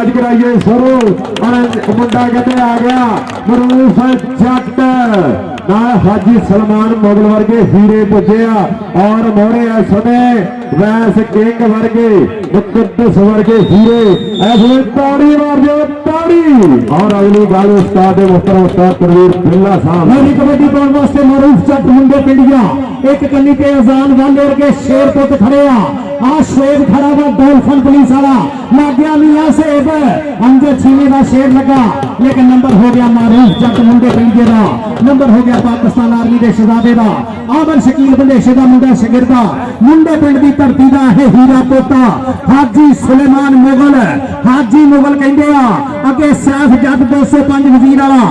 Match कराइए शुरू और मुंडा कहते आ गया मरूफ जट ना हाजी सलमान मुगल वर्गे हीरे पुजे और मोरे इस समय वैस किंग वर्गे मुकद्दस वर्गे हीरे ऐसे ताड़ी मार दो ताड़ी। और अगली गल उस्ताद मुहतरम उस्ताद तनवीर बिल्ला साहब मेरी कबड्डी पाने वास्ते मरूफ जट मुंडे पिंडिया एक कन्नी पे अजान वाले वर्गे शेर पुत खड़े आ शेर खड़ा वा डॉल्फिन पुलिस वाला लग गया मियां सेब अंजद छीने का शेर लगा लेकिन नंबर हो गया मरूफ जट मुंडे पिंडिया का नंबर हो गया पाकिस्तान आर्मी के शहजादे का आमर शकील बंदेशे का मुंडा शगिरदा मुंडे पिंड की धरती का है हीरा पोता हाजी सुलेमान मुगल हाजी मुगल कहते अगे सैफ जट 205 वजीर वाला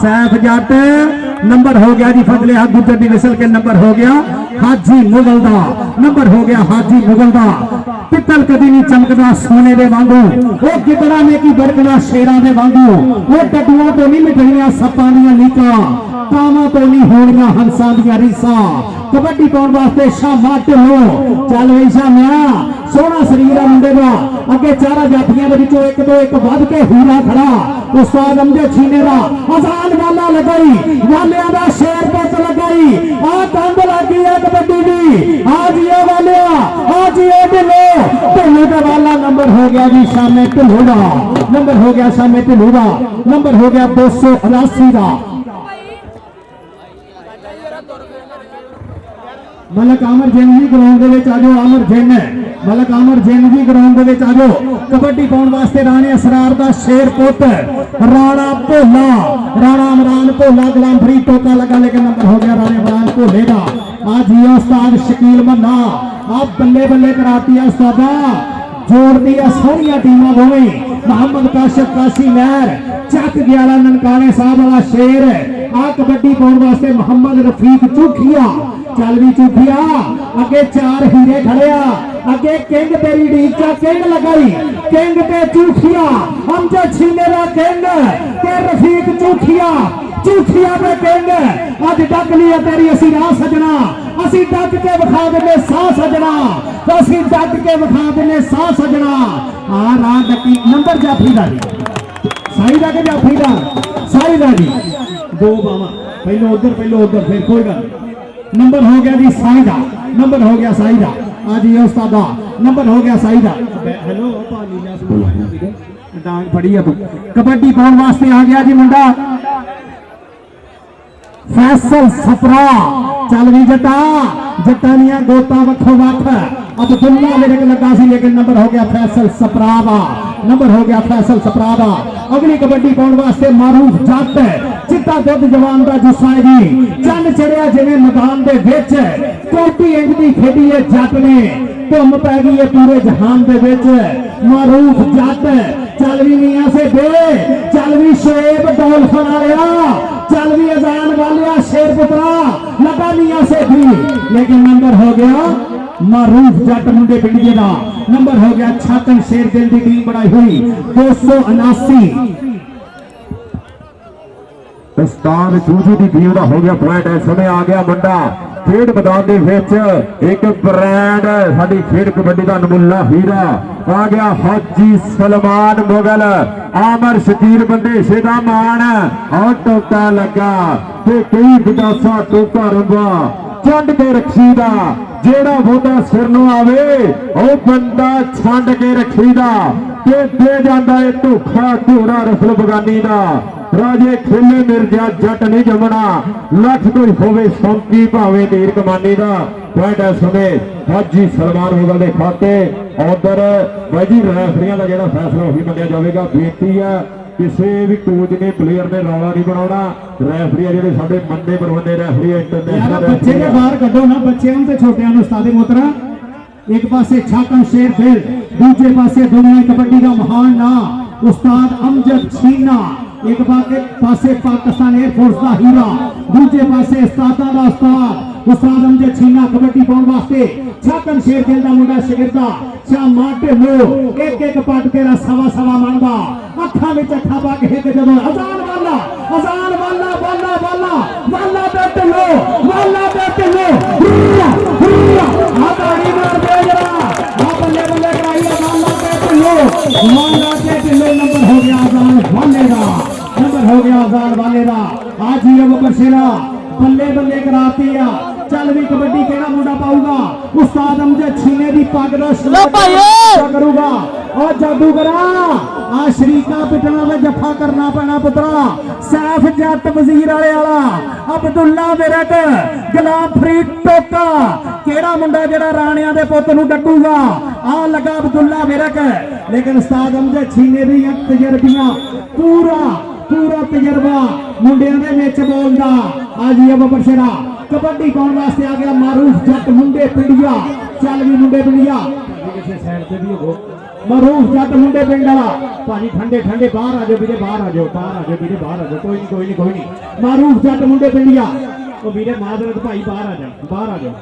सैफ जट नंबर हो गया जी फजले हाथ गुजर की नस्ल के नंबर हो गया हाजी मुगल दा नंबर हो गया हाजी मुगल दा पित्तल कदी नहीं चमकदा सोने दे वांगू वो गिदड़ा ने की बरकना शेरां दे वांगू वो टटुआं तो नहीं मिटणियां सप्पां दियां लीकां कावां तो नहीं होणियां हंसां दियां रीसां कबड्डी पाउण वास्ते शामा ढिल्लो चल वे शामिया सोहना शरीर आ मुंडे दा अगे चारा जाफियां दे विचों एक दो एक वध के हीरा खड़ा उस्ताद अमजद छीने दा अजान वाला लगाई वालिया दा शेर पुत लगाई आ दंद लगी है कबड्डी दी आज ये वालिया आज ये ढिल्लो ढिल्लो दा वाला नंबर हो गया जी शामे ढिल्लो दा नंबर हो गया शामे ढिल्लो दा नंबर हो गया 289 दा मलक आमर जैन जी ग्राउंड के आजो आमर जैन मलक आमर जैन जी ग्राउंड के आजो कबड्डी पाउण वास्ते राणे असरार दा शेर पुत राणा भोला राणा इमरान भोला गुलाम फरीद टोका लगा लेकिन नंबर हो गया राणे इमरान भोले का आज ये उस्ताद शकील मन्ना आप बल्ले बल्ले कराती है उस्तादा जोड़ दी सारिया टीमां होवे मोहम्मद काशिफ काशी महर चक ग्याला ननकाने साहब वाला शेर आ कबड्डी पाउण वास्ते मोहम्मद रफीक चूखिया चल भी चूखिया अगे चार हीरे खड़े अगे किंग तेरी ढीक किंग लगाई किंग ते चूखिया अमजद छीने दा किंग ते रफीक चूखिया चूखिया पे किंग अज डक लिया तेरी असी राह सजना असी डक के विखा देने साह सजना असी डक के विखा देने साह सजना आ राह डकी नंबर जाफी दा साई दा के जाफी दा साई दा जी दो बावा पहले उधर फिर कोई गल नंबर हो गया जी साईदा नंबर हो गया साईदा आज ये उस्तादा नंबर हो गया साईदा हेलो डांग फड़ी है तू कबड्डी पाउण वास्ते आ गया जी मुंडा फैसल सपरा चल भी जटा जटानिया गोता वखो वख अब्दुल्ला मेरे को लगा सी लेकिन नंबर हो गया फैसल सपरा दा नंबर हो गया फैसल सपरा दा अगली कबड्डी पाउण वास्ते मारूफ जट चिट्टा दुध जवान का जुस्सा है जी चंद चढ़िया जिवें मैदान दे विच कोटी इंज दी खेडी है जट ने धुम पै गई है पूरे जहान दे विच मारूफ जट चल भी मियां से दे चल भी शोएब डॉल्फिन आया चल भी अजान वालिया शेर पुत्रा लगा मियां से भी लेकिन नंबर हो गया मारूफ जट मुंडे पिंडिये दा नंबर हो गया छाकन शेर दिल की टीम बनाई हुई 279 उस्ताद चूचू की टीम का हो गया पॉइंट इस समय आ गया मुंडा खेड मैदान के विच एक ब्रांड साडी खेड कबड्डी का नमूना हीरा आ गया हाजी सलमान मुगल आमर शकील बंदेशे का मान और टोका लगा ते कई विदासा टोका रंबा चंड के रखीदा जेड़ा बोता सिर नु आवे ओ बंदा छंड के रखीदा ते दे जांदा है धोखा घोड़ा रफल बगानी दा राजे खेले मिर्जा जट नहीं जमना लख कोई होवे शौकी भावे तीर कमानी दा पॉइंट इस समय हाजी सलमान मुगल के खाते उधर भाई जी रैफरियां का जो फैसला वही मनिया जाएगा बेनती है किसी भी कोच ने प्लेयर ने रौला नहीं बनाना रैफरी जो साडे मंदे परवंदे रैफरी इंटरनेशनल बच्चे के बाहर कड्डो ना बच्चे ते छोटियां नूं उस्ताद मोहतरा एक पासे छाकन शेर दिल दूजे पासे दुनिया कबड्डी का महान ना उस्ताद अमजद छीना एक पासे पाकिस्तान एयरफोर्स का हीरा दूजे पासे उस्तादा दा उस्ताद अमजद छीना कबड्डी पाउण वास्ते छाकन शेर दिल दा मुंडा शगिरदा शामा ढिल्लो एक एक पट तेरा सवा सवा मनदा अखा विच अखा पा के हिक जदों अजान वाला वाला वाला वाला ते ढिल्लो आ ताड़ी मार दे जरा आ बल्ले बल्ले कराई वाला ते ढिल्लो वाले दा आ जीरो बशेरा बल्ले बल्ले कराती आ चल भी कबड्डी केड़ा मुंडा पाऊगा उस्ताद अमजद छीने दी पग दा करूगा और जादूगरा आ शरीका पिटना दा जफा करना पैना पुत्रा सैफ जट वजीर वाले वाला अब्दुल्ला विरक गुलाम फरीद टोका केड़ा मुंडा जेड़ा राणियां दे पुੱਤ ਨੂੰ डकूगा आ लगा अब्दुल्ला विरक लेकिन उस्ताद अमजद छीने दी तजर्बियां पूरा तजर्बा मुंडियां दे विच बोलदा आ जी अब बशेरा कबड्डी पाउण वास्ते आ गया मारूफ जट मुंडे पिंडिया चल भी मुंडे पिंडिया किसी साइड ते भी हो मारूफ जट मुंडे पिंड वाला भाजी ठंडे ठंडे बाहर आ जाओ वीरे बाहर आ जाओ वीरे बाहर आ जाओ कोई नहीं मारूफ जट मुंडे पिंडिया ओ वीरे मादरत भाई बाहर आ जाओ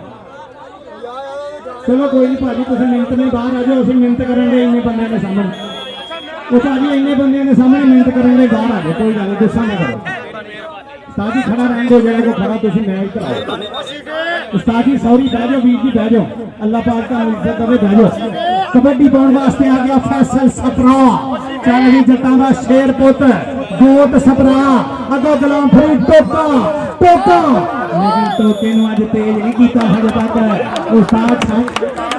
चलो कोई नहीं भाजी तुम मिनट में बाहर आ जाओ असं मिनट करेंगे इन्ने बंदे ने सामने वो भाजी इन्ने बंदे ने सामने मिनट करेंगे बाहर आ जाओ कोई गल गुस्सा ना करो उस्ताद जी खड़ा रहने दो जरा को खड़ा तुम मैच कराओ उस्ताद जी सॉरी बह जाओ वीर जी बह जाओ अल्लाह पाक का इज्जत करे बह जाओ कबड्डी पाउण वास्ते आ गया फैसल सपरा चल भी जट्टां दा शेर पुत गोत सपरा अगो गुलाम फरीद टोका लेकिन टोके नु अज तेज नहीं कीता हजे तक उस्ताद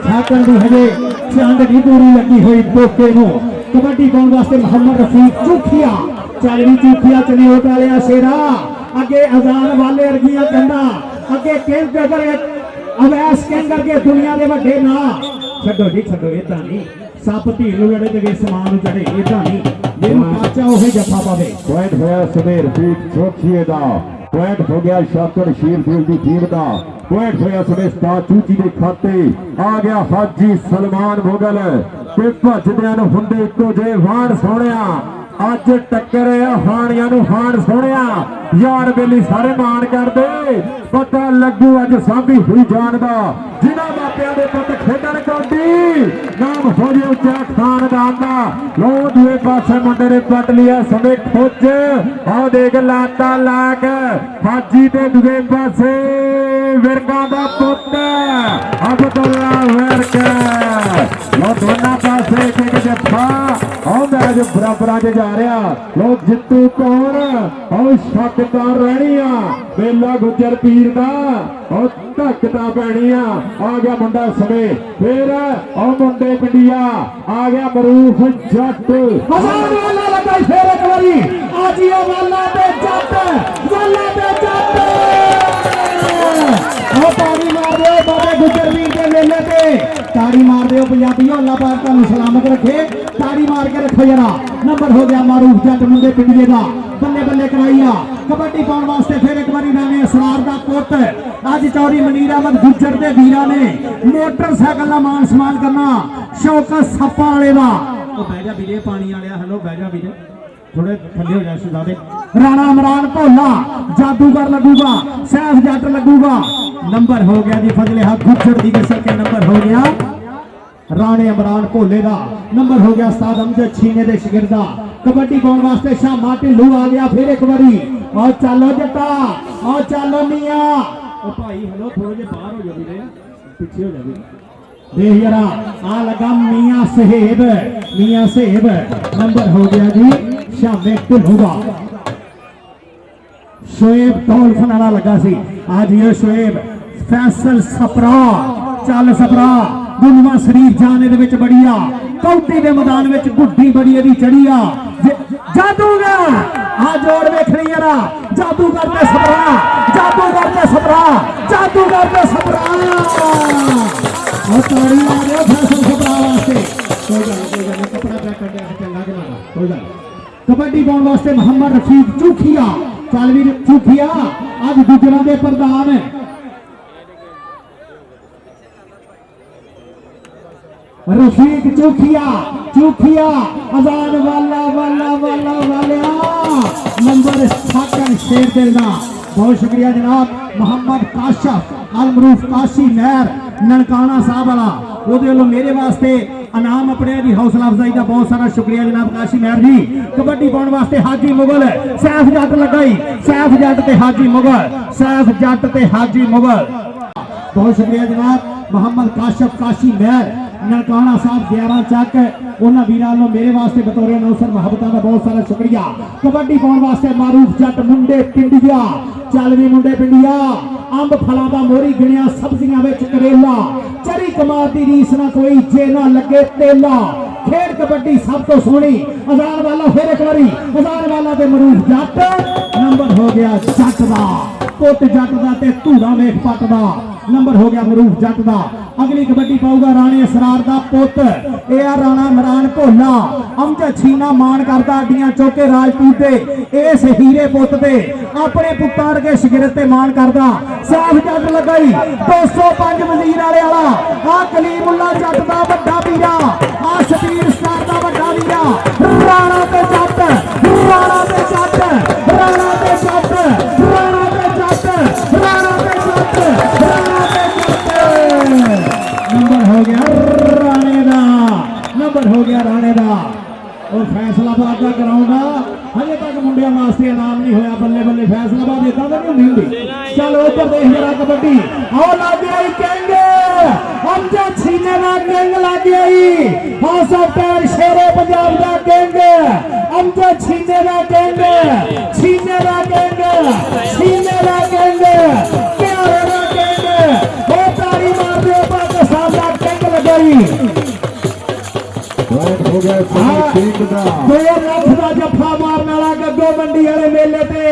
छाकन दी हजे चंद नहीं पूरी लगी हुई टोके नु कबड्डी पाउण वास्ते मोहम्मद रफीक चूखिया चल भी चूखिया चने वाले शेरा अगे अजान वाले अर्गियां कंधा अगे केंद्र अगर अवैस केंद्र के दुनिया दे वड्डे ना छड्डो जी छड्डो इदा नहीं सप धी नूं लड़े ते वे समान चढ़े इदा नहीं जेनु काचा ओही जफा पावे पॉइंट होया सुमेर फीट चौखीए दा पॉइंट हो गया शाकर शेरफील दी टीम दा पॉइंट होया सुमेस्ता चूची दे खाते आ गया हाजी सलमान मुगल ते भजदियां नूं हुंदे इक्को जे वाण सोहणिया अज टक्कर हाणिया हाण सोहणिया यार बेली सारे मान कर दे पता लगू अज साभी हुई जानदा जिन्हां मापियां दे पुत खेडण कबड्डी नाम हो जे उच्चा खानदान दा लो दूए पासे मुंडे ने पट लिया समय खोज आ देख लाता लाग हाजी ते दूए पासे विरका दा पुत अब्दुल्ला विरक लो दोनों पासे एक जफा आओ मैच बराबर अज जा रहा लो जितू कौन आओ शक्कार रहनिया बेला गुजर पीर दा और धक्कता पैनिया आ गया मुंडा समय फिर आओ मुंडे पिंडिया आ गया मरूफ जट वाला लगा फिर एक बारी आजिया वाला ते जट ताड़ी मार दो बाबा गुजर वीर के मेले पे ताड़ी मार दो पंजाबियों अल्लाह पाक तुहानू सलामत रखे ताड़ी मार के रखो जरा नंबर हो गया मारूफ जट मुंडे पिंडिए दा बल्ले बल्ले कराइया कबड्डी पाउण वास्ते फिर एक बारी नामे असरार दा पुत अज चौरी मनीर अहमद गुजर दे वीरां ने मोटरसाइकिल दा मान सम्मान करना शौकत सप्पा वाले दा ओ बह जा वीरे पानी वालिया हेलो बह जा वीरे थोड़े थल्ले हो जाए शहजादे राणा इमरान भोला जादूगर लगूगा सैफ जट लगूगा नंबर हो गया जी फजले हक गुजर दी नस्ल के नंबर हो गया राणे इमरान भोले का नंबर हो गया उस्ताद अमजद छीने दे शिगिरदा कबड्डी पाउण वास्ते शामा ढिल्लू आ गया फिर एक बारी और चलो जट्टा और चलो मियां ओ भाई हेलो थोड़े जे बाहर हो जाओ वीरे पीछे हो जाओ देख जरा आ लगा मियां सेब नंबर हो गया जी शामे ढिल्लू का शोएब डॉल्फिन वाला लगा सी आज ये शोएब फैसल सपरा चल सपरा दुलवा शरीफ जाने दे विच बढ़िया कौटी दे मैदान विच गुड्डी बड़ी एदी चढ़िया जादूगर आ जोड़ वेख रही जरा जादूगर ते सपरा और ताड़ी मार दे फैसल सपरा वास्ते कोई गल कपड़ा पैक कर दे चंगा के मारा कोई गल कबड्डी पाउण वास्ते मोहम्मद रफीक चूखिया चल भी चूखिया आज गुजरां दे प्रधान रफीक चूखिया अजान वाला नंबर छाकन शेर दिल दा बहुत शुक्रिया जनाब मोहम्मद काशफ अलमरूफ काशी नहर ननकाना साहब वाला ਉਹਦੇ ਵੱਲੋਂ ਮੇਰੇ ਵਾਸਤੇ ਇਨਾਮ ਆਪਣੇ ਦੀ ਹੌਸਲਾ ਅਫਜ਼ਾਈ ਦਾ ਬਹੁਤ ਸਾਰਾ ਸ਼ੁਕਰੀਆ ਜਨਾਬ ਕਾਸ਼ੀ ਮਹਿਰ ਜੀ ਕਬੱਡੀ ਪਾਉਣ ਵਾਸਤੇ ਹਾਜੀ ਮੁਗਲ ਸੈਫ ਜੱਟ ਲਗਾਈ ਸੈਫ ਜੱਟ ਤੇ ਹਾਜੀ ਮੁਗਲ बहुत शुक्रिया जनाब मोहम्मद काशफ काशी महर ननकाना साहब 11 ਚੱਕ ਉਹਨਾਂ ਵੀਰਾਂ ਨੂੰ ਮੇਰੇ ਵਾਸਤੇ ਬਤੌਰੇ ਨੌਸਰ ਮੁਹੱਬਤਾਂ ਦਾ ਬਹੁਤ ਸਾਰਾ ਸ਼ੁਕਰੀਆ। ਕਬੱਡੀ ਪਾਉਣ ਵਾਸਤੇ ਮਾਰੂਫ ਜੱਟ ਮੁੰਡੇ ਪਿੰਡੀਆ, ਚੱਲ ਵੀ ਮੁੰਡੇ ਪਿੰਡੀਆ, ਅੰਬ ਫਲਾਂ ਦਾ ਮੋਰੀ ਗਿਣਿਆ ਸਬਜ਼ੀਆਂ ਵਿੱਚ ਕਰੇਲਾ, ਚਰੀ ਕਮਾਲ ਦੀ ਰੀਸ ਨਾ ਕੋਈ ਜੇ ਨਾ ਲੱਗੇ ਤੇਲਾ। खेल कबड्डी सब तो सोनी अजान वाला फिर एक बारी अजान वाला ते मरूफ जट नंबर हो गया जट दा पुट जट दा ते धूड़ा वेख पट दा नंबर हो गया मरूफ जट दा। अगली कबड्डी पाऊगा राणे असरार दा पुत ए आ राणा इमरान भोला अमजद छीना मान करदा अड्डियां चौके राजपूत दे इस हीरे पुत दे अपने पुत्तर के शिगिरत ते मान करदा साफ जट लगाई 205 वजीर वाले वाला आ कलीमुल्ला जट दा वड्डा पीरा आ शबीर स्टार दा वड्डा वीरा राणा ते जट राणा ते जट राणा ते जट राणा ते जट राणा ते जट राणा ते जट नंबर हो गया राणे दा नंबर हो गया राणे दा। और फैसलाबाद का ग्राउंड हजे तक मुंडिया वास्ते इनाम नहीं होया बल्ले बल्ले फैसलाबाद इतना तो नहीं होंगी। चलो ऊपर देख जरा कबड्डी आओ लग गई किंग अमजद छीने दा किंग लग गई हाउस ऑफ पैर शेरे पंजाब दा किंग अमजद छीने दा किंग छीने दा किंग छीने दा किंग प्यारे दा किंग ओ ताड़ी मार दे पाकिस्तान दा किंग लगाई हो गया 2 ਲੱਖ ਦਾ ਜੱਫਾ ਮਾਰਨ ਵਾਲਾ ਗੱਗੋ ਮੰਡੀ ਵਾਲੇ ਮੇਲੇ ਤੇ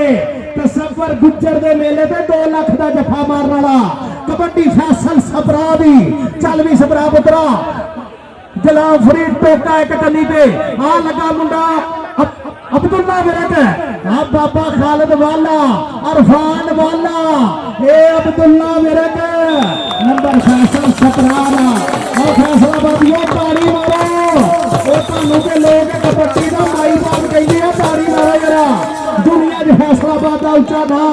ਤਸੱਵਰ ਗੁੱਜਰ ਦੇ ਮੇਲੇ ਤੇ 2 ਲੱਖ ਦਾ ਜੱਫਾ ਮਾਰਨ ਵਾਲਾ ਕਬੱਡੀ ਫੈਸਲ ਸਪਰਾ ਦੀ ਚੱਲ ਵੀ ਸਪਰਾ ਪੁੱਤਰਾ ਗੁਲਾਮ ਫਰੀਦ ਟੋਕਾ ਇੱਕ ਕੰਨੀ ਤੇ ਆ ਲੱਗਾ ਮੁੰਡਾ अब्दुल्ला विरक अब बाबा खालिद वाला अरफान वाला ए अब्दुल्ला विरक नंबर फैसल सतरारा और फैसलाबादियों ताड़ी मारो ओ तानू के लोग कबड्डी दा माई बाप कहंदे आ ताड़ी मारो जरा दुनिया च फैसलाबाद दा उच्चा ना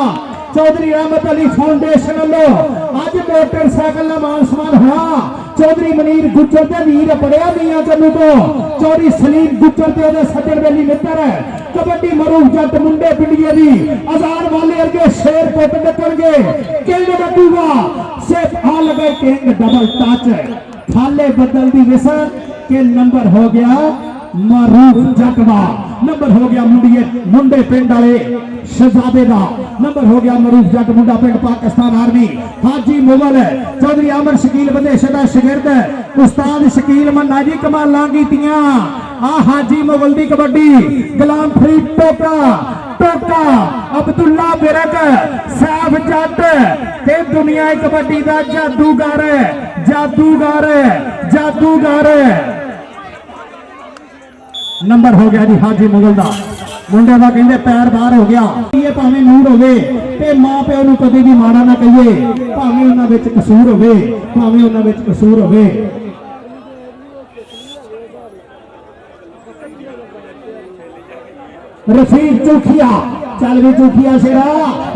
चौधरी रहमत अली फाउंडेशन वालों अज मोटरसाइकिल का मान सम्मान होया चौधरी मनीर गुज्जर के वीर पड़िया मियां चन्नू तो चौधरी सलीम गुज्जर के सज्जन बेली मित्र कबड्डी मरूफ जट मुंडे पिंडिये दी अजान वाले अरगे शेर पुट निकलगे किंग बटूगा सिर्फ आ लगे किंग डबल टच थाले बदल दी विसन के नंबर हो गया मारूफ जट दा नंबर हो गया मुंडिये मुंडे पिंड वाले शहजादे दा नंबर हो गया मरूफ जट मुंडा पिंड पाकिस्तान आर्मी हाजी मुगल चौधरी आमर शकील बंदेश दा शागिर्द उस्ताद शकील मन्ना जी कमालां कीतियां आ हाजी मुगल दी कबड्डी गुलाम फरीद टोका टोका अब्दुल्ला विरक सैफ जट ते दुनिया कबड्डी दा जादूगर जादूगर जादूगर नंबर हो गया जी हाजी मुगल दा मुंडे का कहते पैर बाहर हो गया ये भावें मूड होवे ते मां प्यो नूं कदे भी माड़ा ना कहिए भावें उन्हां विच कसूर होवे भावें उन्हां विच कसूर होवे। रफीक चौखिया चल भी चौखिया शेरा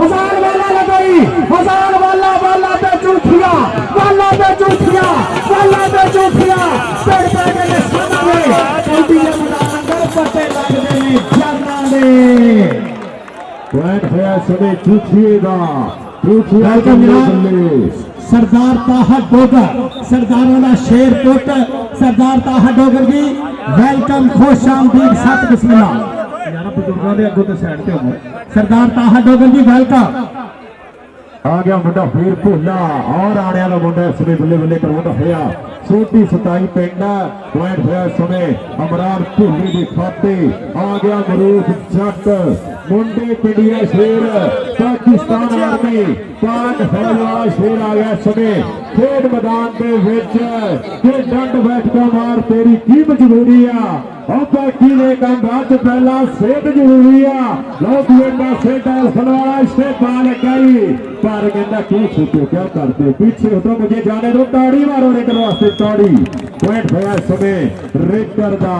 हजार वाला लगाई हजार वाला वाला पे चौखिया वाला पे चौखिया वाला पे चौखिया पेड़ पे के निशाना में कौटी के मुताबिक पट्टे लगदे ने जाना दे पॉइंट होया सभी चूखिएगा चूखिया सरदार ताहा डोगर सरदारों का शेर पुट सरदार ताहा डोगर जी वेलकम खुश आमदीद सत बिस्मिल्लाह बुजुर्गों के अगों तो साइड पे हो सरदार ताहा डोगर जी वेलकम आ गया मुंडा फिर भोला और आने वाला मुंडा इसमें बल्ले बल्ले करवाना होया छोटी 27 पिंड पॉइंट होया समय अमरान भोली की खाते आ गया मरूफ जट मुंडे पिंडिया शेर पाकिस्तान आर्मी पांच फौजा शेर आ गया समय खेड मैदान के विच के डंड बैठका मार तेरी की मजबूरी आ बाकी ने काम बाद पहला सेहत जरूरी आ लो बेटा सेटा सलवारा से बाल गई पर कहता क्यों छूटो क्या करते पीछे हो तो मुझे जाने दो ताड़ी मारो रेकर वास्ते ताड़ी पॉइंट होया समय रेकर दा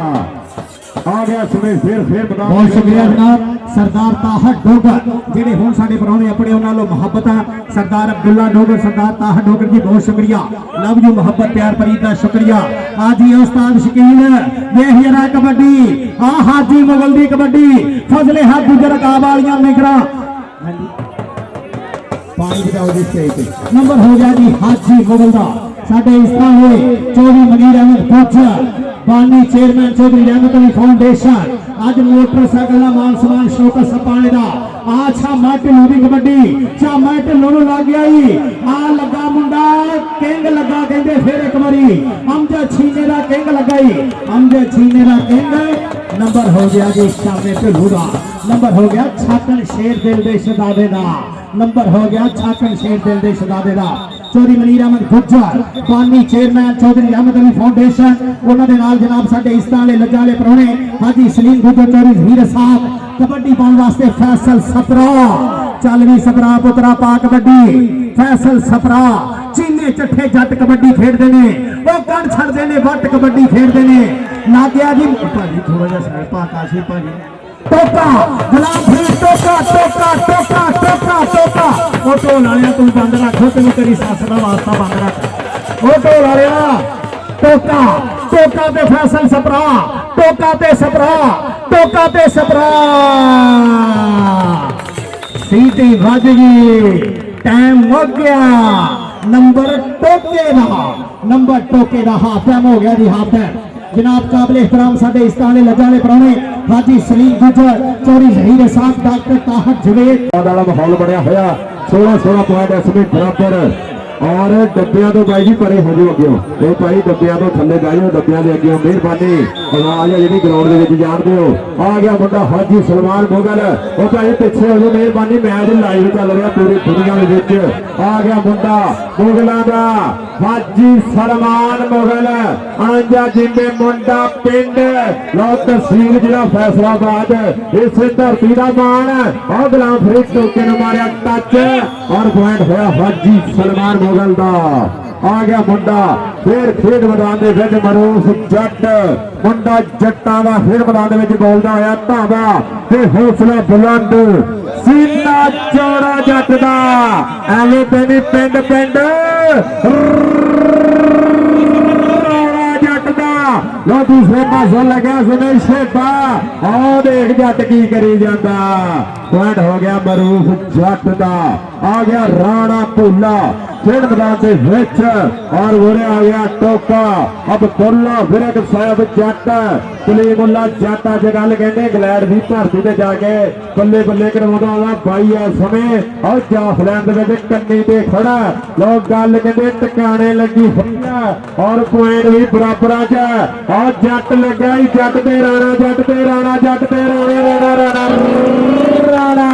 आ गया समय फिर बहुत शुक्रिया जनाब सरदार ताहा डोगर जेडे हुण साडे पराने अपने उन्हां नालों मुहब्बत सरदार अब्दुल्ला डोगर सरदार ताहा डोगर जी बहुत शुक्रिया लव यू मोहब्बत प्यार परी दा शुक्रिया आज ही उस्ताद शकील वेख जरा कबड्डी आ हाजी मुगल दी कबड्डी फजले हाथ गुजर का वालियां निगरा पानी बचाओ जी स्टेज पे। नंबर हो गया जी हाजी मुगल दा साडे इस तरह हुए चौधरी मनीर अहमद कोचर बानी चेयरमैन चौधरी रहमत अली फाउंडेशन अज मोटरसाइकिल का मान सम्मान शौकत सपाने का आछा मट लूदी कबड्डी चा मट लोनू लग गया ही आ लगा मुंडा किंग लगा कहते फिर एक बारी अमजद छीने का किंग लगा ही अमजद छीने का किंग। नंबर हो गया जी शामे ढिल्लू का नंबर हो गया छाकन शेर दिल दे शहजादे का नंबर हो गया छाकन शेर दिल दे शहजादे का चौधरी मनीर अहमद गुज्जर बानी चेयरमैन चौधरी रहमत अली फाउंडेशन उन्होंने नाल जनाब साडे इस तरह लज्जा वाले परौने हाजी सलीम गुज्जर चौधरी हीर साहब कबड्डी पाने वास्ते फैसल सपरा चल भी सपरा पुत्रा पा कबड्डी फैसल सपरा चीने चट्ठे जट कबड्डी खेडते ने वो कण छड़ते ने वट कबड्डी खेडते ने ना गया जी भाजी थोड़ा जिहा साइड पा काशी भाजी टोका गुलाम फरीद टोका टोका टोका टोका टोका ओ ढोल वालिया तू बंद रख तेन तेरी सस का वास्ता बंद रख ओ ढोल वालिया टोका टोका ते फैसल सपरा टोका ते सपरा टोका ते सपरा सीटी बज गई टाइम मुक गया नंबर टोके का हाफ टाइम हो गया जी हाफ टाइम। जनाब काबिल एहतराम साडे इस तरह लजाले परौने हाजी सलीम गुज्जर चौधरी जहीर साहब डॉक्टर ताहत जवेद वाला माहौल बनया होया 16 पॉइंट इसमें बराबर और डब्बियां तो भाई जी परे हो जाओ अगे ये भाई डब्बियां तो थले बह जाओ डब्बियां के अगे मेहरबानी आवाज है जी ग्राउंड के जानते हो आ गया मुंडा हाजी सलमान मुगल वो भाई पिछे हो जाओ मेहरबानी मैच लाइव चल रहा पूरी दुनिया आ गया मुंडा मुगलों का हाजी सलमान मुगल आंजा जिम्मे मुंडा पिंड लो तहसील जिला फैसलाबाद इस धरती का मान और गुलाम फरीद टोके ने मारिया टच और पॉइंट होया हाजी सलमान मुगल दा आ गया मुंडा फिर खेड मैदान दे विच मरूफ जट मुंडा जट्टां दा फिर मैदान दे विच बोलदा होया धावा ते हौसला बुलंद सीना चौड़ा जट दा एवे ते नी पिंड पिंड लो दूसरे पासों लगे सुने शेपा और देख जट की करी जाता पॉइंट हो गया मरूफ जट दा आ गया राणा भूला खेड मैदान के विच और उरे आ गया टोका अब बुल्ला फिरक साहब जट कलीमुल्ला जट अज गल कहते इंग्लैंड की धरती से जाके बल्ले बल्ले करवाउंदा बाई है समय और जाफलैंड दे विच कन्नी ते खड़ा लोग गल कहते टकाने लगी हुई है और पॉइंट भी बराबर च और जट लगा ही जट ते राणा जट ते राणा जट ते राणा राणा राणा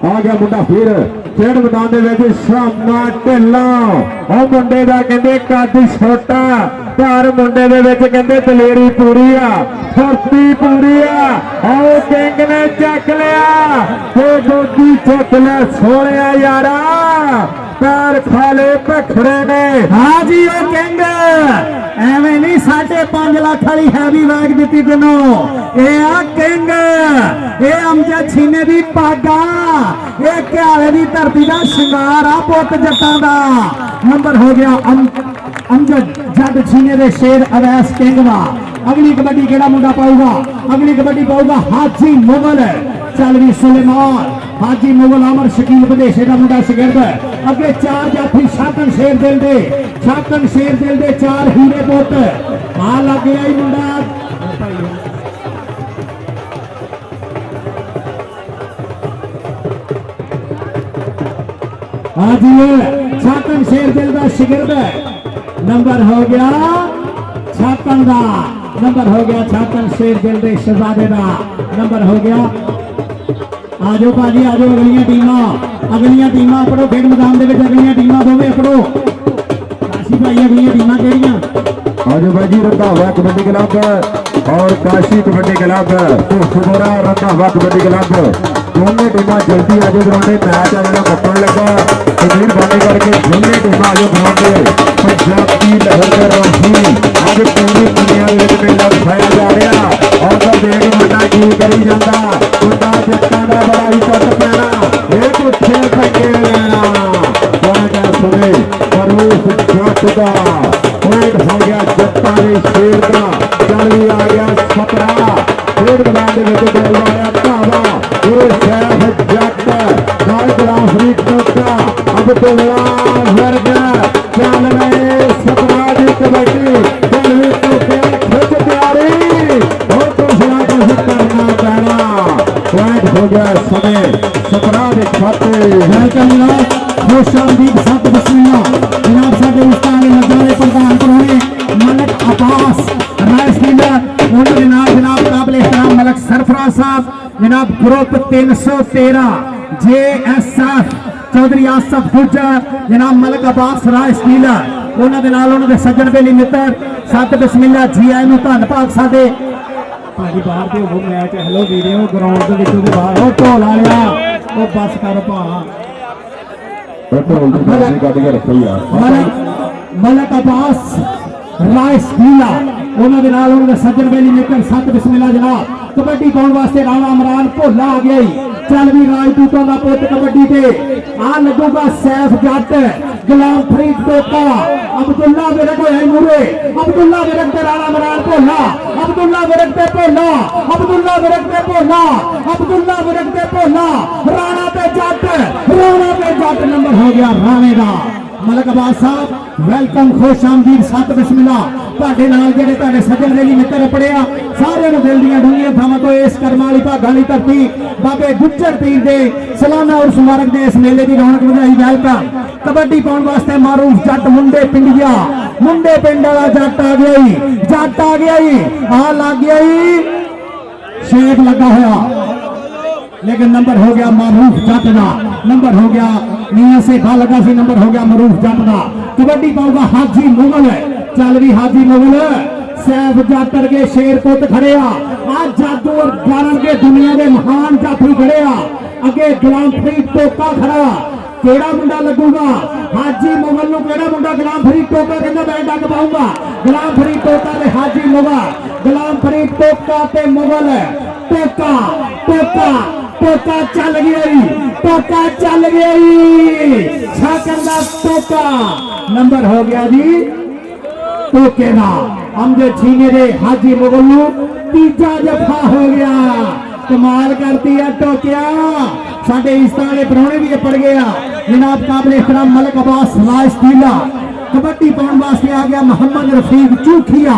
आ गया मुंडा फिर खेड मैदान दे विच शामा ढिल्ला ओ मुंडे दा कहंदे कद छोटा पर मुंडे दे विच कहंदे दलेरी पूरी आ फुर्ती पूरी आ ओ किंग ने चक लिया ते गोदी चक ले सोहणिया यारा पैर खाले भखड़े ने हाँ जी ओ किंग एवें नहीं 5.5 लाख वाली हैवी बैग दी तेनों ए आ किंग ए अमजद छीने दी पागा ए क्याले दी धरती दा शिंगार आ पुत जट्टां दा। नंबर हो गया अमजद जट छीने दे शेर अवैस किंग दा। अगली कबड्डी केड़ा मुंडा पाऊगा अगली कबड्डी पाऊगा हाजी मुगल चलवी सुलेमान हाजी मुगल अमर शकील बदेशे का मुंडा शिगिरद अगे 4 जाफी छाकन शेर दिल दे 4 हीरे पुत आ लग गया ही मुंडा हाजी छाकन शेर दिल का शिगिरद। नंबर हो गया छाकन का नंबर हो गया छाकन शेर दिल दे शहजादे का नंबर हो गया। आजो भाजी आजो अगलियां टीमां पढ़ो खेड मैदान के अगलियां टीमां दोवे पढ़ो काशी भाई अगलियां टीमां केड़ियां आजो भाजी रंधावा कबड्डी क्लब और काशी कबड्डी क्लब सुबोरा रंधावा कबड्डी क्लब दोनों टीमां जल्दी आजो ग्राउंड मैच आ जरा मुकन लगा मेहरबानी करके दोनों टीमां आजो ग्राउंड पंजाब की लहर कर रही आज पूरी दुनिया में मेला दिखाया जा रहा और तो देख मुंडा की करी जाता मुंडा जट्टां दा बड़ा ही कट पैना एक उठे पके लेना पॉइंट सुने मरूफ जट दा पॉइंट हो गया जट्टां दे शेर दा चल भी आ गया 17 खेड मैदान दे विच गोल आया धावा गुरु साहब जट पुतला वर्ग चल रहे सतराज कबड्डी दिल्ली तो खिच तैयारी और कुछ ना कुछ करना पैना पॉइंट हो गया समय सतराज खाते वेलकम जनाब खुशामदीद सत बिस्मिल्लाह जनाब साडे उस्ताद नजारे प्रधान परौने मलक अब्बास राय स्पीकर उन्होंने जनाब काबिल एहतराम मलक सरफराज साहब जनाब ग्रुप 313 JSF चौधरी आसफ गुजर जनाब मलक अब्बास राय स्पीकर उन्होंने सज्जन बेली मित्र सत बिस्मिल्लाह जी आए धन भाग साडे भाजी बाहर ते हो मैच हेलो वीडियो ग्राउंड के विचों दे बाहर ओ ढोल आया ओ बस कर भा मलक अब्बास राय स्पीकर उन्होंने सज्जन बेली मित्र सत बिस्मिल्लाह जनाब कबड्डी पाने वास्ते राणा इमरान भोला आ गया चल भी राजपूतों का पुत कबड्डी पे आ लगूगा सैफ जट गुलाम फरीद टोका अब्दुल्ला विरक होया मूरे अब्दुल्ला विरक ते राणा इमरान भोला अब्दुल्ला विरक ते भोला अब्दुल्ला विरक ते भोला अब्दुल्ला विरक ते भोला राणा पे जट नंबर हो गया राणे का मलक अब्बास साहब वेलकम खुश आमदीद सत बिस्मिल्लाह ਤੁਹਾਡੇ ਨਾਲ ਜਿਹੜੇ ਤੁਹਾਡੇ ਸੱਜਣ ਰੇਲੀ ਮਿੱਤਰ ਪੜਿਆ ਸਾਰਿਆਂ ਨੂੰ ਦਿਲ ਦੀਆਂ ਡੂੰਘੀਆਂ ਥਾਵਾਂ ਤੋਂ ਇਸ ਕਰਮਾਂ ਵਾਲੀ ਭਾਗਾਂ ਵਾਲੀ ਧਰਤੀ ਬਾਬੇ ਗੁੱਜਰ ਪੀਰ ਦੇ ਸਾਲਾਨਾ ਉਰਸ ਮੁਬਾਰਕ ਦੇ ਇਸ ਮੇਲੇ ਦੀ ਰੌਣਕ ਵਧਾਈ ਵੈਲਕਮ ਕਬੱਡੀ ਪਾਉਣ ਵਾਸਤੇ ਮਾਰੂਫ ਜੱਟ ਮੁੰਡੇ ਪਿੰਡ ਵਾਲਾ ਜੱਟ ਆ ਗਿਆ ਜੀ ਆ ਲੱਗ ਗਿਆ ਜੀ ਸ਼ੇਕ ਲੱਗਾ ਹੋਇਆ लेकिन नंबर हो गया मारूफ जट का नंबर हो गया मियां से खा लगा सी नंबर हो गया मारूफ जट का कबड्डी पाऊगा हाजी मुगल चल भी हाजी मुगल सैफ जाटर के शेर पुत खड़े आज जादू और गारन के दुनिया के महान जाफी खड़े अगे गुलाम फरीद टोका खड़ा केड़ा मुंडा लगूगा हाजी मुगल नु केड़ा मुंडा गुलाम फरीद टोका कहंदा मैं डग पाऊंगा गुलाम फरीद टोका ते हाजी मुगल गुलाम फरीद टोका ते मुगल टोका चल गया छाकर दा टोका नंबर हो गया जी टोके का अमजद छीने दे हाजी मुगल नु तीजा जफा हो गया कमाल करती है टोकिया साडे इस्ताने परौने भी पड़ गया जनाब काबिल एहतराम मलक अब्बास राय स्पीकर कबड्डी पाने वास्ते आ गया मोहम्मद रफीक चूखिया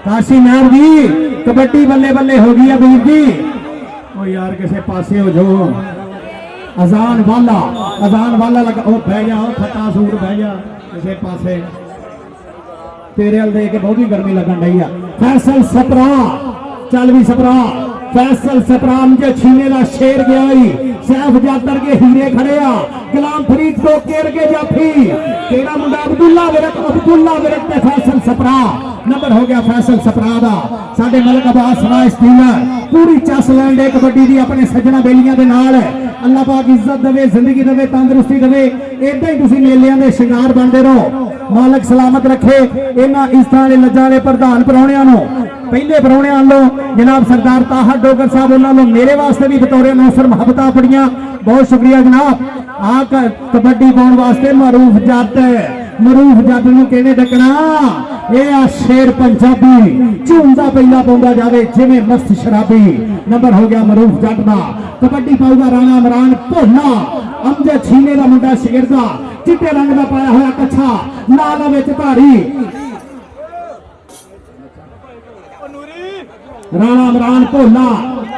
काशी नार जी कबड्डी बल्ले बल्ले हो गई वीर जी ओ यार किसी पासे हो जो अजान वाला लगा ओ बह जा फटा सूट बह जा किसी पासे तेरे हल दे के बहुत ही गर्मी लगन रही है फैसल सपरा चल भी सपरा फैसल सपरा मुझे छीने का शेर गया सैफ जातर के हीरे खड़े गुलाम फरीद को केर के जाफी तेरा मुंडा अब्दुल्ला विरक ते फैसल सपरा नंबर हो गया फैसल सपरा दा साडे मलक अब्बास राय स्पीकर पूरी चस लैंड है कबड्डी दी अपने सज्जना बेलियां दे नाल अल्लाह पाक इज्जत देवे जिंदगी देवे तंदुरुस्ती देवे इदां ही तुसीं मेलियां दे शिंगार बनदे रहो मालक सलामत रखे इन्हां इस तरह दे लज्जां दे प्रधान परौणियां नूं पहले परौणियां लो जनाब सरदार ताहर डोगर साहब उन्होंने मेरे वास्ते भी बतौर नौसर मुहब्बतां पड़ियां बहुत शुक्रिया जनाब आ कबड्डी पाउण वास्ते मारूफ जट नूं कहने डकना ये आ शेर पंजाबी झूमदा पहला पाउंदा जावे जिवें मस्त शराबी नंबर हो गया मारूफ जट दा कबड्डी पाऊगा राणा इमरान भोला अमजद छीने दा मुंडा शेर दा चिट्टे रंग दा पाया होया कच्छा लाल विच धारी राणा इमरान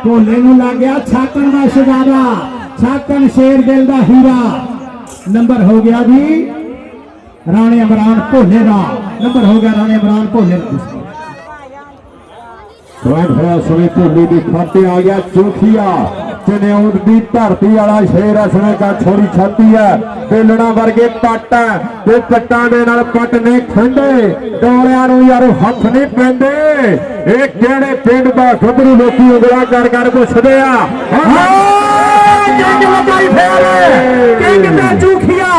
भोले नूं लग गया छाकन दा शहजादा छाकन शेर दिल दा हीरा नंबर हो गया जी राणे इमरान भोले का नंबर हो गया राणे इमरान भोले समय भोली की खाते आ गया चूखिया चनेऊद की धरती वाला शेर इसने का छोड़ी छाती है बेलना वर्गे पट है ते पट्टां दे नाल पट ने खंडे डोलियां नूं यार हथ नहीं पैंदे ये किहड़े पिंड दा गभरू लोकी उंगला कर पुछदे आ किंग लगाई फेर किंग ते चूखिया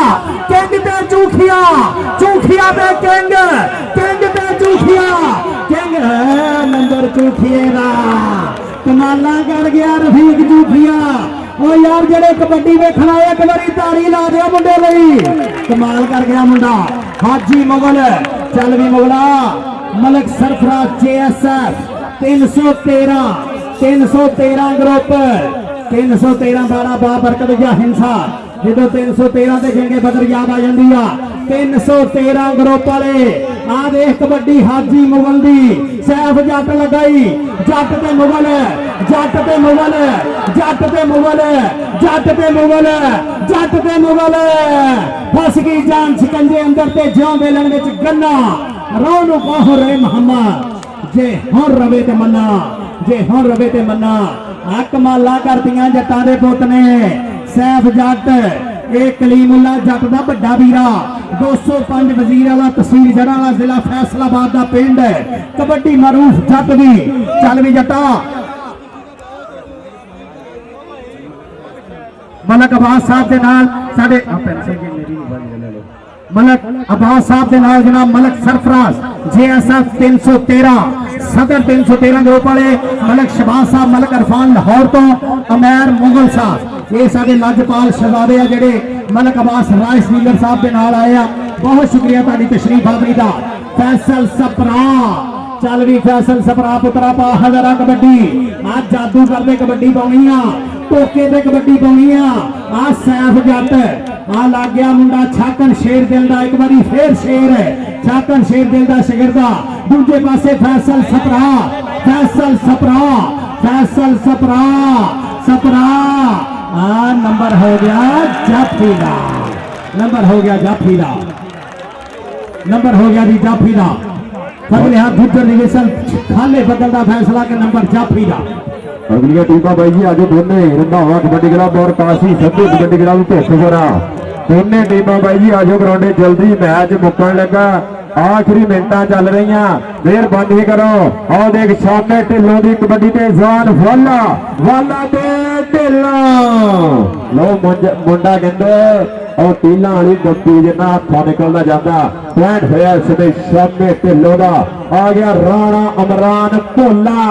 पे किंग ते चूखिया किंग नंबर चूखिए दा कमाला कर गया रफीक चूखिया ओ यार जेड़े कबड्डी वेखण आए एक बारी ताड़ी ला दिया मुंडे लई कमाल कर गया मुंडा हाजी मुगल चल भी मुगला मलक सरफराज JSF 313 ग्रुप 313 बारा बा बरकत या हिंसा जो 313 ते जंगे बदर याद आ जाती आ 313 ग्रुप वाले आ देख कबड्डी हाजी मुगल दी सैफ जट लगाई जट ते मुगल जट ते मुगल जट ते मुगल जट ते मुगल जट ते मुगल फस गई जान शिकंजे अंदर ते ज्यों वेलन विच गन्ना रोनू कहो रे मोहम्मद जे हुण रवे ते मन्ना जे हुण रवे ते मन्ना आ कमाला करदियां जट्टां दे पुੱਤ ने सैफ जट ਇਹ ਕਲੀਮੁੱਲਾ ਜੱਟ ਦਾ ਵੱਡਾ ਵੀਰਾ 205 ਵਜ਼ੀਰ ਵਾਲਾ ਤਹਿਸੀਲ ਜੜਾ ਵਾਲਾ ਜ਼ਿਲ੍ਹਾ ਫੈਸਲਾਬਾਦ ਦਾ ਪਿੰਡ ਹੈ ਕਬੱਡੀ ਮਾਰੂਫ ਜੱਟ ਦੀ ਚੱਲ ਵੀ ਜੱਟਾ ਮਲਕ ਅਬਾਸ ਸਾਹਿਬ ਦੇ ਨਾਲ ਸਾਡੇ मलक अब्बास साहब के नाल जनाब मलक सरफराज JSF 313 सदर 313 ग्रुप वाले मलक शहबाज साहब मलक अरफान लाहौर तो अमैर मुगल साहब ये सारे लजपाल शहजादे आ जेडे मलक अब्बास राइस डीलर साहब के नाल आए आ बहुत शुक्रिया तुहाडी तशरीफ आवरी दा फैसल सपरा चल भी फैसल सपरा पुत्रा पा हज़ारा कबड्डी आज जादू करदे कबड्डी पाउणी आ टोके ते कबड्डी पाउणी आ सैफ जट आ लग गया मुंडा छाकन शेर दिल दा एक बारी फिर शेर है छाकन शेर दिल दा शिगिरदा दूजे पासे फैसल सपरा फैसल सपरा फैसल सपरा सपरा नंबर हो गया जाफी दा नंबर हो गया जाफी दा नंबर हो गया जी जाफी दा फगले हाथ गुजर निवेशन खाले बदलदा फैसला के नंबर जाफी दा अगली टीम भाई जी आज दोनों रंधावा कबड्डी क्लब और काशी सद्दू कबड्डी क्लब धोखपुरा दोनों टीम भाई जी आज ग्राउंड जल्दी मैच मुकन लगा आखिरी मिनटा चल रही मेहरबानी करो और देख सामने ढिलों की कबड्डी ते जान वाला वाला ते ढिलों लो मुंडा कहते और टीलों वाली गप्पी जिन्ना हथा निकलना जाता पॉइंट होया इसमें सामने ढिलों का आ गया राणा अमरान भोला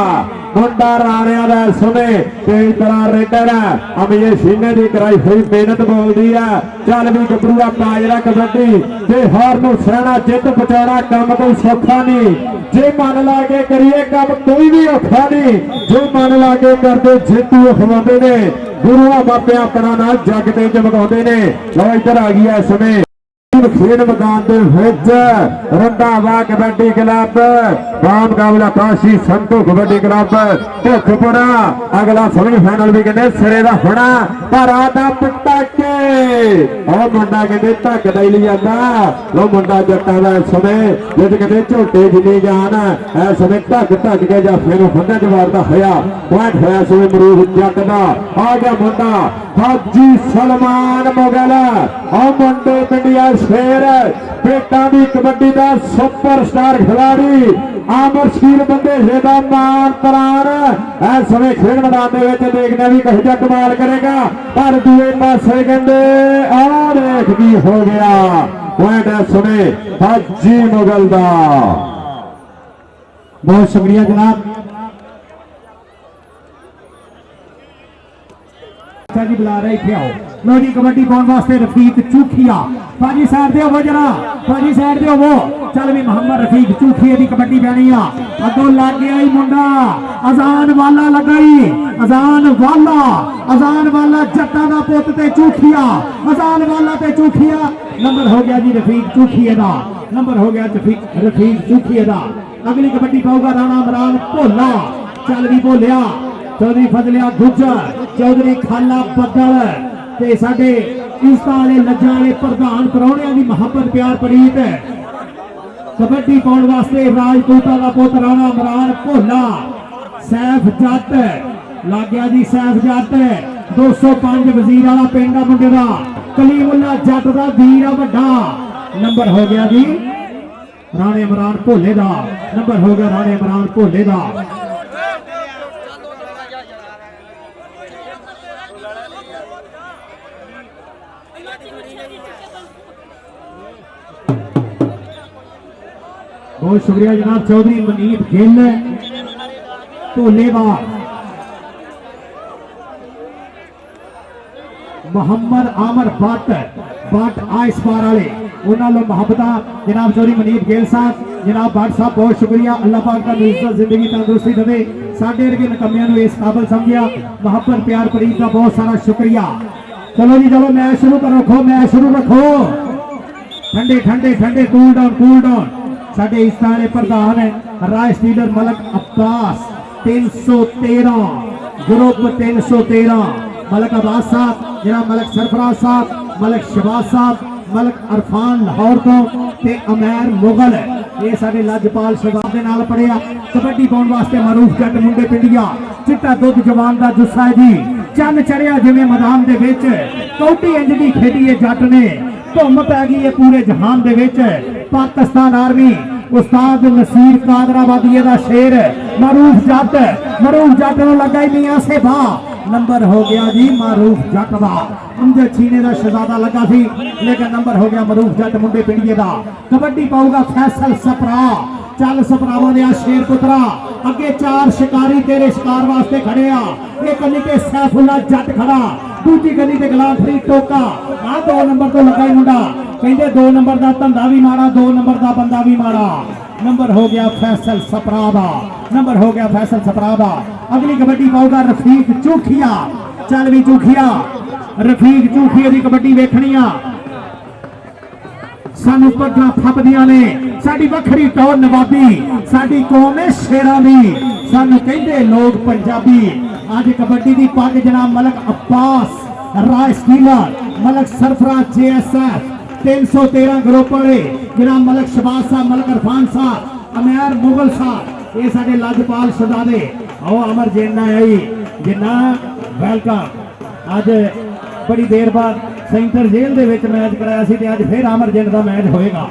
मुंडा राणिया का सुने तेज तरह रेडर है अमीर सीने की कराई हुई मेहनत बोलती है चल भी गबरूआ काजरा कबड्डी जे हार नूं सहना जित पहुंचाना काम कोई सौखा नहीं जे मन ला के करिए काम कोई भी औखा नहीं जो मन ला के करते जितू खवाते ने गुरुआ मापे अपना नाम जग ते चमकाते ने लो इधर आ गया समय खेल मैदान के विच रंधावा कबड्डी क्लब मुकाबला काशी संतू कबड्डी क्लब धोखपुरा अगला सेमीफाइनल भी कहते सिरे का होना पर आदा पटाके और मुंडा कहते धक ही नहीं जाता लो मुंडा जट्टा का समय जिस कहते झोटे जिनी जान इस समय ढक ढक के जाफे नूं फंदे च मारदा होया पॉइंट होया समय मरूफ जट का आ गया मुंडा हाजी सलमान मुगल और मुंडे पिंडिया शेर पेटा की कबड्डी का सुपरस्टार खिलाड़ी आमर शकील बंदे जेदा मान प्राण इस समय खेल मैदान के देखने भी कहीं जा कमाल करेगा पर दूसरे पासे कहते आ देख की हो गया पॉइंट इस समय हाजी मुगल का बहुत शुक्रिया जनाब जी बुला रहे थे आओ लो जी कबड्डी पाने वास्ते रफीक चूखिया भाजी साइड दे हो जरा भाजी साइड दे हो चल भी मोहम्मद रफीक चूखिया की कबड्डी पैनी आ अगों लग गया ही मुंडा अजान वाला लगाई अजान वाला जट्टा दा पुत ते चूखिया अजान वाला ते चूखिया नंबर हो गया जी रफीक चूखिया दा नंबर हो गया रफीक चूखिया दा अगली कबड्डी पाऊगा राणा इमरान भोला चल भी बोलिया चौधरी फजलिया गुजर चौधरी खाला बदल ते साडे इंस्टा वाले लज्जा वाले प्रधान परौणियां दी मोहब्बत प्यार प्रीत कबड्डी पाउण वास्ते राजपूता दा पुत राणा इमरान भोला सैफ जट लग गया जी सैफ जट 205 वजीर वाला पिंड मुंडे दा कलीमुल्ला जट दा वीर वड्डा नंबर हो गया जी राणे इमरान भोले दा नंबर हो गया राणे इमरान भोले दा बहुत शुक्रिया जनाब चौधरी मनीत गिल ढोलेवाल मोहम्मद आमर बट आइस पार वाले उन्होंने मोहब्बत जनाब चौधरी मनीत गिल साहब जनाब भट्ट साहब बहुत शुक्रिया अल्लाह पाक का इज्जत जिंदगी तंदुरुस्ती देवे साडे वर्गे नकमियां नूं इस काबिल समझिया मोहब्बत प्यार प्रीत का बहुत सारा शुक्रिया चलो जी चलो मैच शुरू करो, रखो मैच शुरू रखो। ठंडे ठंडे ठंडे कूल डाउन साडे इस थाने प्रधान राय स्टीलर मलक अब्बास 313 ग्रुप 313 मलक अब्बास साहब, जनाब मलक सरफराज साहब, मलक शहबाज साहब, मलक अरफान लाहौर तो ते अमैर मुगल ये साडे लजपाल शहबाज दे नाल पड़िया। कबड्डी पाउण वास्ते मरूफ जट मुंडे पिंडिया चिट्टा दुध जवान दा जुस्सा है जी। चंद चढ़िया जिवें मैदान दे विच कौटी इंज दी खेडी है जट ने, धुम पै गई है पूरे जहान दे विच। पाकिस्तान आर्मी उस्ताद नसीर कादराबादी दा शेर मरूफ जट नूं लगा ही मियां से बा नंबर हो गया जी मारूफ जट दा। अमजद छीने दा शहजादा लगा सी लेकिन नंबर हो गया मरूफ जट मुंडे पिंडिए दा। कबड्डी पाऊगा फैसल सपरा, चल सपरावा दे शेर पुत्रा अगे 4 शिकारी तेरे शिकार वास्ते खड़े आ। एक गली ते सैफुल्ला जट खड़ा, दूजी गली ते गुलाम फरीद टोका। आ 2 नंबर तो लगा ही मुंडा, कहंदे 2 नंबर दा धंधा भी माड़ा 2 नंबर दा बंदा भी माड़ा। नंबर हो गया फैसल सपरा दा, नंबर हो गया फैसल सपरा दा। अगली कबड्डी पाऊगा रफीक चूखिया, चल भी चूखिया रफीक चूखिया दी कबड्डी वेखनी आ। सानू पग्गां फपदियां ने, साडी वखरी टौर नवाबी, साडी कौम है शेरां दी, सानू कहंदे लोग पंजाबी। आज कबड्डी दी पग जनाब Malak Abbas Rai stealer, Malak Sarfaraz JSF 313 group वाले जनाब मलक शहबाज साहब, मलक अरफान साहब, अमैर मुगल साहब ये साडे लजपाल शहजादे। आओ अमर जेना आई जिन्ना वेलकम। आज बड़ी देर बाद सेंटर जेल दे विच मैच कराया सी ते अज फिर अमर जेन दा मैच होएगा।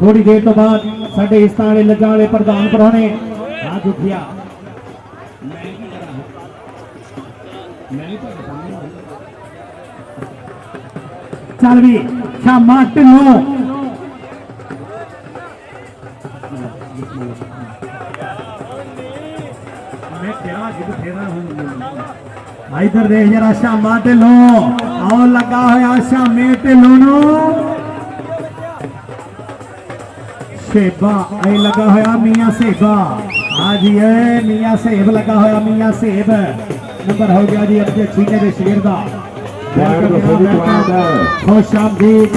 थोड़ी देर तो बाद साडे इस ताले लग्गा वाले प्रधान परौने हाथ उठिया। चल भी शामा ढिल्लों इधर देख जरा शामा ढिल्लों आओ लगा होया शामे ढिल्लों नूं सेबा ऐ लगा होया मियां सेबा। हाँ जी है मियां सेब लगा होया मियां सेब। नंबर हो गया जी अमजद छीने दे शेर दा। खुश आमदीद